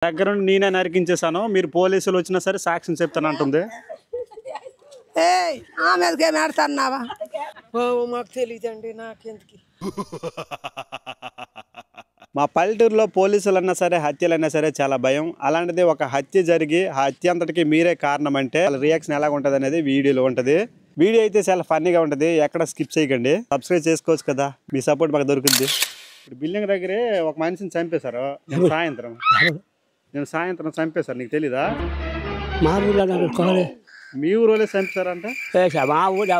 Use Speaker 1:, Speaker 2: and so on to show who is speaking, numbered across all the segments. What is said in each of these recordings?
Speaker 1: దగ్గరుండి నేనే నరికించేసాను, మీరు పోలీసులు వచ్చినా సరే సాక్ష్యం చెప్తాను అంటుంది. మా పల్లెటూరులో పోలీసులన్నా సరే హత్యలైనా సరే చాలా భయం. అలాంటిది ఒక హత్య జరిగి ఆ హత్య అంతటికి మీరే కారణం అంటే వాళ్ళ రియాక్షన్ ఎలా ఉంటుంది అనేది వీడియోలో ఉంటుంది. వీడియో అయితే చాలా ఫన్నీగా ఉంటుంది, ఎక్కడ స్కిప్ చేయకండి. సబ్స్క్రైబ్ చేసుకోవచ్చు కదా, మీ సపోర్ట్ మాకు దొరుకుద్ది. ఇప్పుడు బిల్డింగ్ దగ్గరే ఒక మనిషిని చంపేశారు నేను సాయంత్రం చంపేశారు, నీకు తెలీదా?
Speaker 2: మా ఊళ్ళో
Speaker 1: మీ ఊరోలే చంపేశారంట.
Speaker 2: మా ఊళ్ళో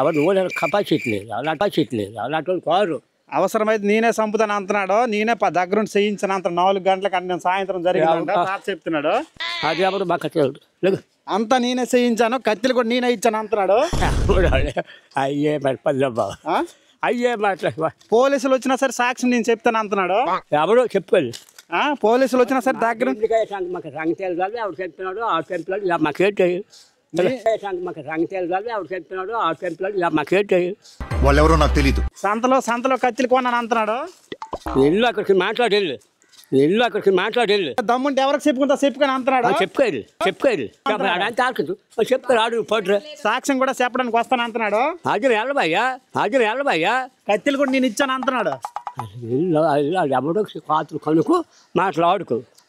Speaker 2: ఎవరు ఊళ్ళో కెపాసిటీ లేదు, అలాంటి కారు.
Speaker 1: అవసరమైతే నేనే చంపుతాను అంటున్నాడు, నేనే దగ్గరుండి చేయించాను అంత 4 గంటలకు అంటే నేను సాయంత్రం జరిగిందంట చెప్తున్నాడు.
Speaker 2: అది ఎవరు మాకు లేదు,
Speaker 1: అంతా నేనే చేయించాను, కత్తిలు కూడా నేనే ఇచ్చాను అంటున్నాడు.
Speaker 2: అయ్యే పల్లెబ్బా అయ్యే మాట్లాడు.
Speaker 1: పోలీసులు వచ్చినా సరే సాక్షి నేను చెప్తాను అంటున్నాడు.
Speaker 2: ఎవరు చెప్పాడు?
Speaker 1: పోలీసులు వచ్చినా సరే దగ్గర
Speaker 2: మాకు సంగతేలు కాదు, ఎవరు చెప్తున్నాడు ఆడు చెప్తున్నాడు, మాకేంటి మాకు సంగతేలు కాదు, ఎవరు చెప్తున్నాడు ఆడు చెప్తున్నాడు, మాకేంటి
Speaker 3: వాళ్ళెవరో నాకు తెలీదు.
Speaker 1: సంతలో కత్తిలు కొన్నాను అంటున్నాడు.
Speaker 2: ఇల్లు అక్కడికి మాట్లాడేళ్ళు
Speaker 1: దమ్ముంటే ఎవరికి చెప్పుకొని అంటున్నాడు.
Speaker 2: చెప్పుకోరు ఆడు పడ్రు.
Speaker 1: సాక్ష్యం కూడా చెప్పడానికి వస్తాను అంటున్నాడు.
Speaker 2: హాజరు వెళ్ళబయ్యా
Speaker 1: కత్తిలు కూడా నేను ఇచ్చాను అంటున్నాడు.
Speaker 2: ఎవడో కాతులు కనుకు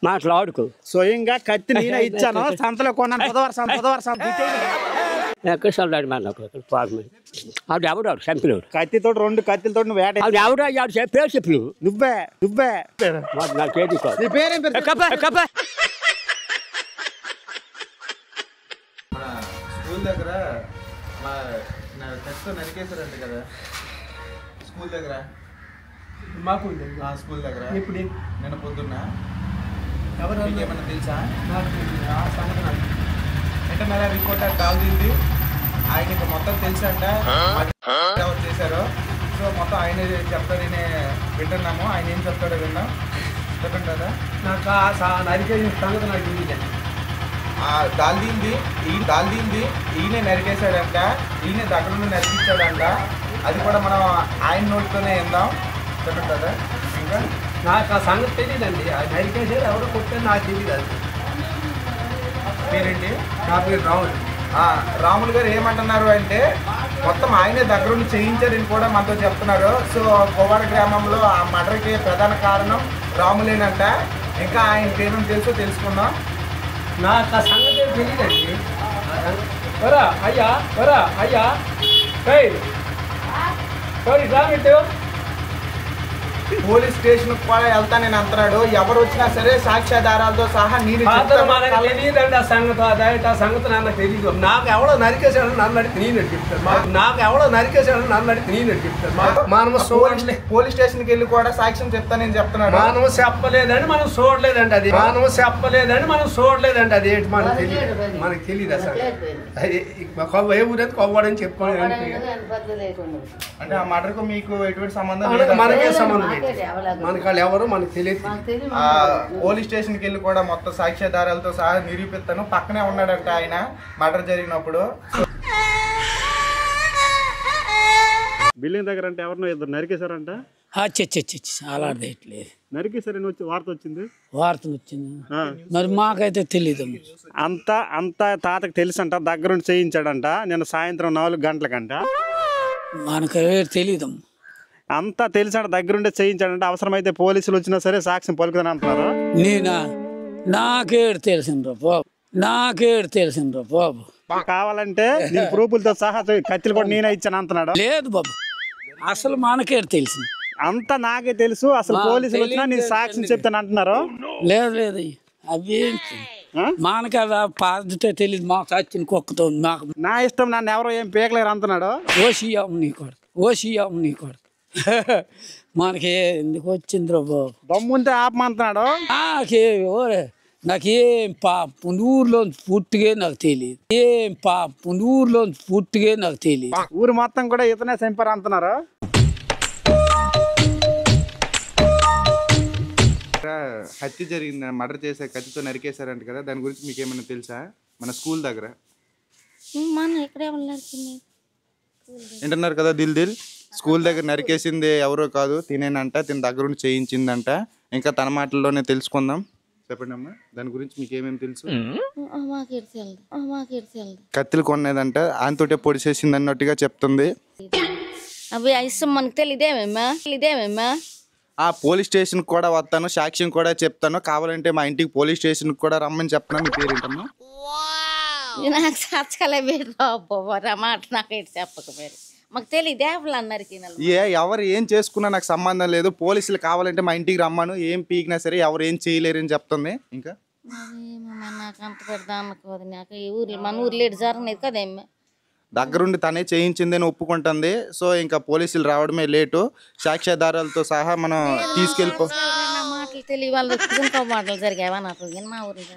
Speaker 2: మాట్లాడుకో
Speaker 1: స్వయంగా కత్తి నేనే ఇచ్చాను, సంతలో కొన్నాను. బుధవారం
Speaker 2: ఎక్కడ ఆవిడ ఎవడు చంపినవాడు
Speaker 1: కత్తితో 2 కత్తిలతో వేట.
Speaker 2: ఆవిడ ఎవడు పేరు చెప్పు.
Speaker 1: నువ్వే
Speaker 2: నాకేది
Speaker 1: నీ పేరేం పేరు?
Speaker 4: స్కూల్ దగ్గర మా టెస్ట్ నరికేశారంట కదా, స్కూల్ దగ్గర మాకు స్కూల్ దగ్గర ఇప్పుడు నిన్న పొద్దున్న ఎవరు ఏమన్నా తెలుసా? అంటే మరి రిపోర్ట్ కాల్ తీసి ఆయనకి మొత్తం తెలుసంట ఎవరు చేశారో. సో మొత్తం ఆయన చెప్తాడని వింటున్నాము, ఆయన ఏం చెప్తాడో విన్నాం. చెప్పండి కదా, నాకు నరికేసిన సంగతి నాకు తెలియదు. దాల్దీంది ఈయనే నరికేశాడంట, ఈయన దగ్గర నుండి నరికించాడంట. అది కూడా మనం ఆయన నోటితోనే విందాం. చెప్పండి కదా. ఇంకా నాకు ఆ సంగతి తెలియదండి, అది నరికేసాడు ఎవరో కొట్టాడు నాకు తెలియదు. అది పేరేంటి? నా పేరు రాములు. రాములు గారు ఏమంటున్నారు అంటే మొత్తం ఆయనే దగ్గరుండి చేయించారని కూడా మనతో చెప్తున్నారు. సో కోవాడ గ్రామంలో ఆ మర్డర్కి ప్రధాన కారణం రాములేనంట. ఇంకా ఆయన పేరు తెలుసుకుందాం. నాకు ఆ సంగతి తెలియదండి. అయ్యా పోలీస్ స్టేషన్ కూడా వెళ్తానని అంటున్నాడు. ఎవరు వచ్చినా సరే సాక్ష్యాధారాలతో సహా నేను తెలియదండి ఆ సంగతి. ఆ సంగతి నాకు తెలియదు. నాకు ఎవడో నరికేశాడని నన్ను అడిగి నేను చెప్తాను. పోలీస్ స్టేషన్కి వెళ్ళి కూడా సాక్ష్యం చెప్తానని చెప్తున్నాడు. మనం చెప్పలేదని మనం చూడలేదండి. అది ఏంటి మనకు తెలియదు అసలు. అది ఏ ఊరైతే కొవ్వడని చెప్పుకోవాలి. అంటే ఆ మర్డర్కు మీకు ఎటువంటి సంబంధం లేదు? మనకే సంబంధం, మనకి వాళ్ళు ఎవరు మనకు తెలియదు. పోలీస్ స్టేషన్కి వెళ్ళి కూడా మొత్తం సాక్ష్యాధారాలతో సహా నిరూపిస్తాను. పక్కనే ఉన్నాడంట ఆయన మర్డర్ జరిగినప్పుడు.
Speaker 1: బిల్డింగ్ దగ్గర అంటే ఎవరినో ఇద్దరు నరికేశారంట.
Speaker 2: అలాంటిది
Speaker 1: నరికేశారని వార్త వచ్చింది.
Speaker 2: మరి మాకైతే తెలీదు.
Speaker 1: అంతా తాతకు తెలుసంట, దగ్గరుండి చేయించాడంట. నిన్న సాయంత్రం 4 గంటలకంట.
Speaker 2: మనకు తెలీదు.
Speaker 1: అంతా తెలిసాడు, దగ్గరుండే చేయించాడంటే. అవసరమైతే పోలీసులు వచ్చినా సరే సాక్ష్యం పలుకుదని అంటున్నారు.
Speaker 2: నాకేడు తెలిసిండ్రు బాబు.
Speaker 1: కావాలంటే నీ ప్రూఫ్లతో సహా కత్తిలు కూడా నేనే ఇచ్చాను అంటున్నాడు.
Speaker 2: లేదు బాబు, అసలు మనకేడు తెలిసింది.
Speaker 1: అంతా నాకే తెలుసు, అసలు పోలీసులు వచ్చినా నీ సాక్ష్యం చెప్తాను అంటున్నారు.
Speaker 2: లేదు అవి మనకి అవి పద్ధతి తెలియదు. మాకు చచ్చిన కుక్కతో
Speaker 1: నా ఇష్టం, నన్ను ఎవరో ఏం పీకలేరు అంటున్నాడు.
Speaker 2: ఓసియాం నీ కొడుకు మనకి ఎందుకు వచ్చిందిరా బాబు?
Speaker 1: దమ్ముంటే ఆపమంటున్నాడు.
Speaker 2: నాకేం పాపం ఊర్లో పుట్టిగే నాకు తెలియదు.
Speaker 1: ఊరు మొత్తం కూడా ఇతనే చంపారు అంటున్నారు.
Speaker 4: హత్య జరిగింది, మర్డర్ చేసే కత్తితో నరికేశారంట కదా, దాని గురించి మీకు ఏమైనా తెలుసా? మన స్కూల్ దగ్గర వింటున్నారు కదా, దిల్ స్కూల్ దగ్గర నరికేసింది ఎవరో కాదు తినేనంట, తిన దగ్గర ఉండి చేయించిందంట. ఇంకా తన మాటల్లోనే తెలుసుకుందాం.
Speaker 3: చెప్పండి అమ్మా, దాని గురించి మీకు ఏమేమి తెలుసు?
Speaker 5: మాకేడు తెలదు.
Speaker 3: కత్తిలు కొనేదంటే ఆయనతోటే పొడి చేసింది అన్నట్టుగా చెప్తుంది.
Speaker 5: అవి ఇష్టం మనకు తెలియదేమేమ్మా.
Speaker 3: ఆ పోలీస్ స్టేషన్ కూడా వస్తాను, సాక్ష్యం కూడా చెప్తాను, కావాలంటే మా ఇంటికి పోలీస్ స్టేషన్ కూడా రమ్మని చెప్తాను. మీ పేరు ఏంటమ్మా?
Speaker 5: నాకు సచ్చలే మీరు మాట నాకైతే చెప్పక మీరు మాకు తెలియదే అందరికి.
Speaker 3: ఎవరు ఏం చేసుకున్నా నాకు సంబంధం లేదు, పోలీసులు కావాలంటే మా ఇంటికి రమ్మను, ఏం పీకినా సరే ఎవరు ఏం చేయలేరని చెప్తుంది. ఇంకా
Speaker 5: నాకు అంత పెడదా అనుకోదు, నాకు ఈ ఊర్లో మన ఊర్లో ఏడు జరగలేదు కదేమ్మా.
Speaker 3: దగ్గరుండి తనే చేయించిందని ఒప్పుకుంటుంది. సో ఇంకా పోలీసులు రావడమే లేటు, సాక్ష్యాధారాలతో సహా మనం తీసుకెళ్ళిపో.
Speaker 5: మాటలు తెలియ వాళ్ళు ఇంకో మాటలు జరిగావా నాకు మా ఊర్లో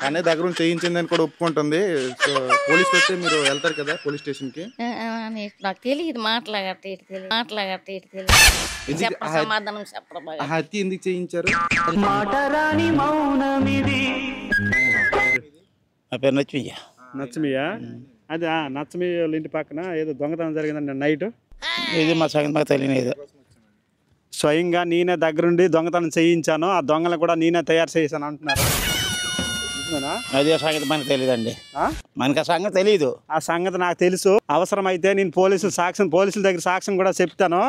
Speaker 3: తనే దగ్గర చేయించిందని కూడా ఒప్పుకుంటుంది. సో పోలీసులు వస్తే మీరు వెళ్తారు కదా పోలీస్ స్టేషన్ కి?
Speaker 5: నాకు తెలియదు మాట్లాడట సమాధానం చెప్పడం.
Speaker 3: హత్య ఎందుకు చేయించారు?
Speaker 6: నా పేరు నచ్చియ్య.
Speaker 1: నచ్చమియా? అదే నచ్చమి వాళ్ళ ఇంటి పక్కన ఏదో దొంగతనం జరిగిందండి నైట్.
Speaker 6: ఇది మా సంగతి మాకు తెలియదు.
Speaker 1: స్వయంగా నేనే దగ్గరుండి దొంగతనం చేయించాను, ఆ దొంగలు కూడా నేనే తయారు చేశాను అంటున్నారు.
Speaker 6: అదే సంగతి మనకు తెలియదండి, మనకు ఆ సంగతి తెలియదు.
Speaker 1: ఆ సంగతి నాకు తెలుసు, అవసరమైతే నేను పోలీసుల దగ్గర సాక్ష్యం కూడా చెప్తాను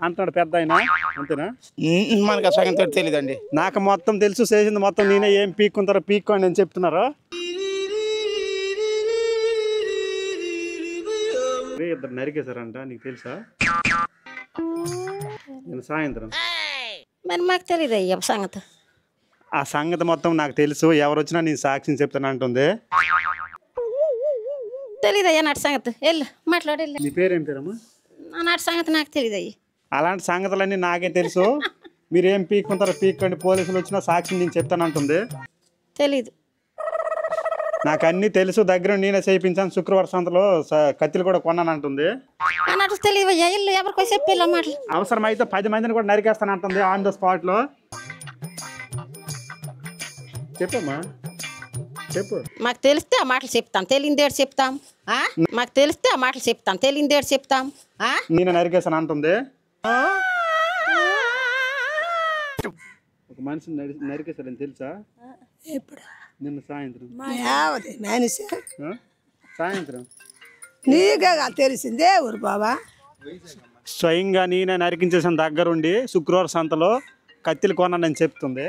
Speaker 1: అంటున్నాడు పెద్ద ఆయన. అంతేనా?
Speaker 6: మనకు ఆ సంగతి తెలియదండి.
Speaker 1: నాకు మొత్తం తెలుసు, చేసింది మొత్తం నేనే, ఏం పీక్కుంటారో పీక్కోండి అని చెప్తున్నారు. ఇద్దరు నరికేశారంట, నీకు తెలుసా? నేను సాయంత్రం
Speaker 5: మరి మాకు తెలియదు అయ్యా సంగతి.
Speaker 1: ఆ సంగతి మొత్తం నాకు తెలుసు, ఎవరు వచ్చినా నేను సాక్ష్యం చెప్తాను అంటుంది.
Speaker 5: తెలియదు అయ్యా నాటి సంగతి, వెళ్ళు మాట్లాడి.
Speaker 1: నీ పేరేం పేరమ్మా?
Speaker 5: నాటి సంగతి నాకు తెలియదు అయ్యి.
Speaker 1: అలాంటి సంగతులన్నీ నాకే తెలుసు, మీరేం పీక్కుంటారో పీక్కోండి, పోలీసులు వచ్చినా సాక్ష్యం నేను చెప్తాను అంటుంది.
Speaker 5: తెలీదు,
Speaker 1: నాకు అన్ని తెలుసు, దగ్గర నేనే చేయించాను, శుక్రవారం సంతలో కత్తిలు కూడా కొన్నాను అంటుంది.
Speaker 5: తెలియదు అయ్యా, ఇల్లు ఎవరికో చెప్పి మాటలు.
Speaker 1: అవసరమైతే 10 మందిని కూడా నరికేస్తాను అంటుంది ఆన్ ద స్పాట్ లో. చెప్పమ్మా, చెప్పు.
Speaker 5: మాకు తెలిస్తే ఆ మాటలు చెప్తాం, తెలియదేడు చెప్తాం. మాకు తెలిస్తే ఆ మాటలు చెప్తాం, తెలియదేడు చెప్తాం.
Speaker 1: నేను నరికేస్తాను అంటుంది. ఒక మనిషిని నరికేశారని తెలుసా?
Speaker 7: ఎప్పుడు?
Speaker 1: నిన్న సాయంత్రం. సాయంత్రం
Speaker 7: నీకే తెలిసిందే ఊరు బాబా.
Speaker 1: స్వయంగా నేనే నరికించేసిన దగ్గరుండి శుక్రవారం సంతలో కత్తిలు కొన్నానని చెప్తుంది.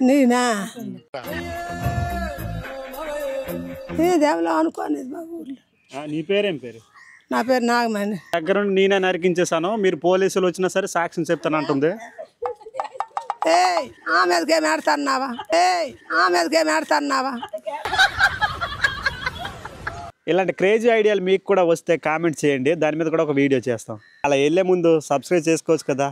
Speaker 7: నేనా దేవులో అనుకోలేదు మా ఊర్లో.
Speaker 1: నీ పేరేం పేరు?
Speaker 7: నా పేరు నాగమణి.
Speaker 1: దగ్గరుండి నేనే నరికించేసాను, మీరు పోలీసులు వచ్చినా సరే సాక్ష్యం చెప్తాను అంటుంది.
Speaker 7: ఆమెదికేమి ఆడుతున్నావా?
Speaker 1: ఇలాంటి క్రేజీ ఐడియాలు మీకు కూడా వస్తే కామెంట్ చేయండి, దాని మీద కూడా ఒక వీడియో చేస్తాం. అలా వెళ్ళే ముందు సబ్స్క్రైబ్ చేసుకోవచ్చు కదా.